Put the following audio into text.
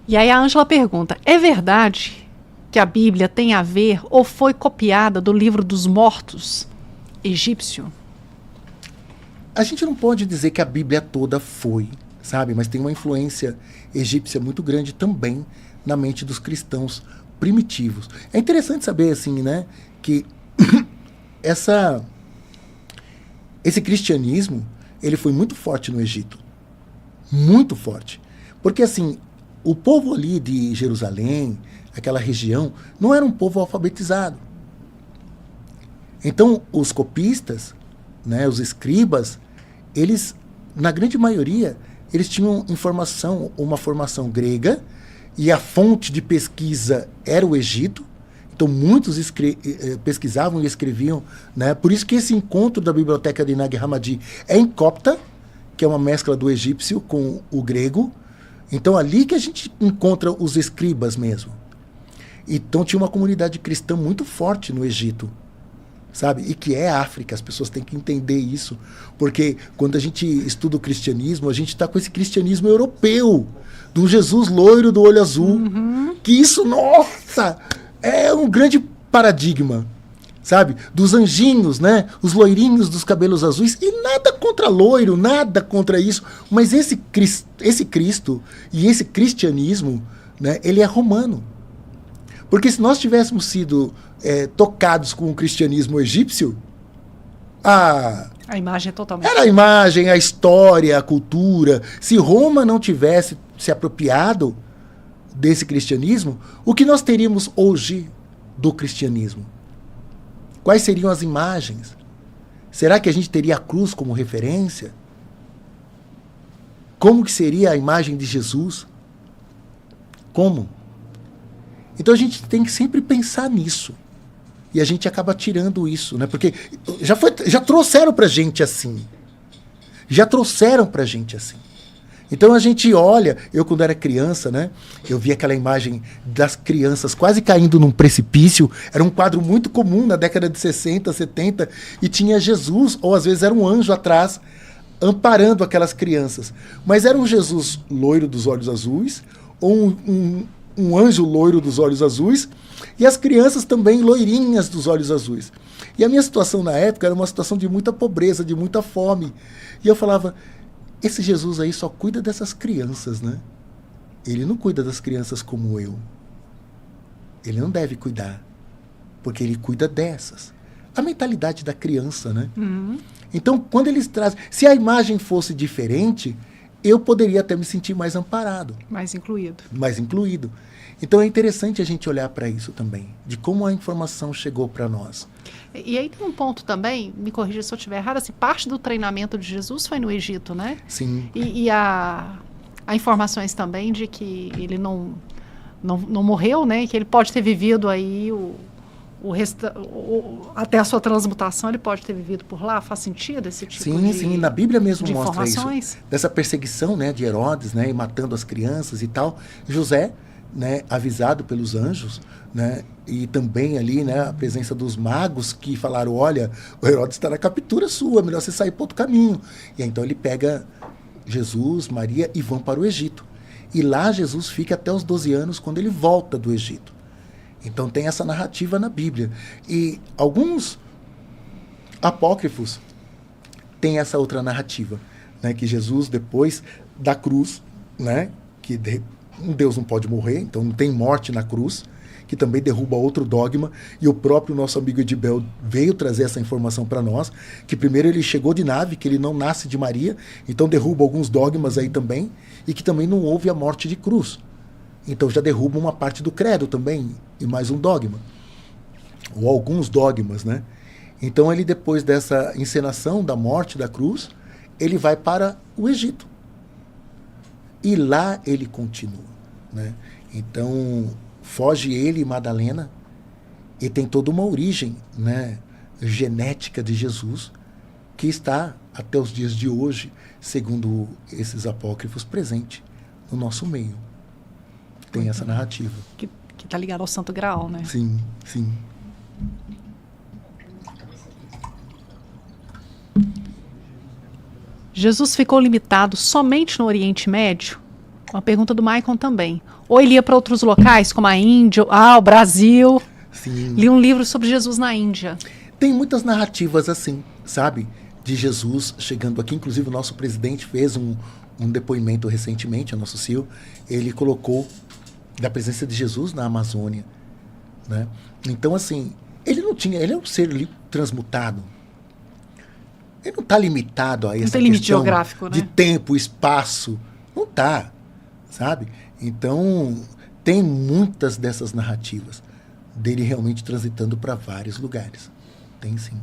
E aí a Ângela pergunta, é verdade que a Bíblia tem a ver ou foi copiada do livro dos mortos egípcio? A gente não pode dizer que a Bíblia toda foi, sabe? Mas tem uma influência egípcia muito grande também na mente dos cristãos primitivos. É interessante saber, assim, né, que esse cristianismo, ele foi muito forte no Egito. Muito forte. Porque, assim, o povo ali de Jerusalém, aquela região, não era um povo alfabetizado. Então, os copistas, né, os escribas, eles, na grande maioria, eles tinham uma formação grega, e a fonte de pesquisa era o Egito. Então, muitos pesquisavam e escreviam, né? Por isso que esse encontro da biblioteca de Nag Hammadi é em copta, que é uma mescla do egípcio com o grego. Então, ali que a gente encontra os escribas mesmo. Então, tinha uma comunidade cristã muito forte no Egito, sabe? E que é África, as pessoas têm que entender isso. Porque quando a gente estuda o cristianismo, a gente está com esse cristianismo europeu, do Jesus loiro do olho azul. Que isso, nossa, é um grande paradigma, sabe? Dos anjinhos, né? Os loirinhos dos cabelos azuis. E nada contra loiro, nada contra isso. Mas esse Cristo e esse cristianismo, né, ele é romano. Porque se nós tivéssemos sido tocados com o cristianismo egípcio, a imagem é totalmente... Era a imagem, a história, a cultura. Se Roma não tivesse se apropriado desse cristianismo, o que nós teríamos hoje do cristianismo? Quais seriam as imagens? Será que a gente teria a cruz como referência? Como que seria a imagem de Jesus? Como? Então a gente tem que sempre pensar nisso. E a gente acaba tirando isso, né? Porque já trouxeram pra gente assim. Já trouxeram pra gente assim. Então a gente olha, eu quando era criança, né? Eu vi aquela imagem das crianças quase caindo num precipício. Era um quadro muito comum na década de 60, 70. E tinha Jesus, ou às vezes era um anjo atrás, amparando aquelas crianças. Mas era um Jesus loiro dos olhos azuis, ou um anjo loiro dos olhos azuis, e as crianças também loirinhas dos olhos azuis. E a minha situação na época era uma situação de muita pobreza, de muita fome. E eu falava, esse Jesus aí só cuida dessas crianças, né? Ele não cuida das crianças como eu. Ele não deve cuidar, porque ele cuida dessas. A mentalidade da criança, né? Então, quando eles trazem... Se a imagem fosse diferente, eu poderia até me sentir mais amparado. Mais incluído. Mais incluído. Então é interessante a gente olhar para isso também, de como a informação chegou para nós. E aí tem um ponto também, me corrija se eu estiver errada, se parte do treinamento de Jesus foi no Egito, né? Sim. E há informações também de que ele não morreu, né? Que ele pode ter vivido aí até a sua transmutação, ele pode ter vivido por lá. Faz sentido esse tipo sim, na Bíblia mesmo de mostra isso. Dessa perseguição, né, de Herodes, né, e matando as crianças e tal. José, né, avisado pelos anjos, né, e também ali, né, a presença dos magos que falaram, olha, o Herodes está na captura sua, é melhor você sair para outro caminho. E aí, então ele pega Jesus, Maria e vão para o Egito. E lá Jesus fica até os 12 anos quando ele volta do Egito. Então tem essa narrativa na Bíblia. E alguns apócrifos têm essa outra narrativa, né, que Jesus, depois da cruz, né, que um Deus não pode morrer, então não tem morte na cruz, que também derruba outro dogma, e o próprio nosso amigo Edibel veio trazer essa informação para nós, que primeiro ele chegou de nave, que ele não nasce de Maria, então derruba alguns dogmas aí também, e que também não houve a morte de cruz. Então já derruba uma parte do credo também, e mais um dogma. Ou alguns dogmas, né? Então ele, depois dessa encenação da morte da cruz, ele vai para o Egito. E lá ele continua, né? Então, foge ele e Madalena, e tem toda uma origem, né, genética de Jesus, que está, até os dias de hoje, segundo esses apócrifos, presente no nosso meio. Tem essa narrativa. Que está ligado ao Santo Graal, né? Sim, sim. Jesus ficou limitado somente no Oriente Médio? Uma pergunta do Maicon também. Ou ele ia para outros locais, como a Índia, o Brasil. Sim. Li um livro sobre Jesus na Índia. Tem muitas narrativas assim, sabe? De Jesus chegando aqui. Inclusive, o nosso presidente fez um depoimento recentemente, o nosso CEO. Ele colocou da presença de Jesus na Amazônia, né? Então, assim, ele é um ser transmutado. Ele não está limitado a essa tem limite questão geográfico, né? de tempo, espaço. Não está, sabe? Então, tem muitas dessas narrativas dele realmente transitando para vários lugares. Tem sim.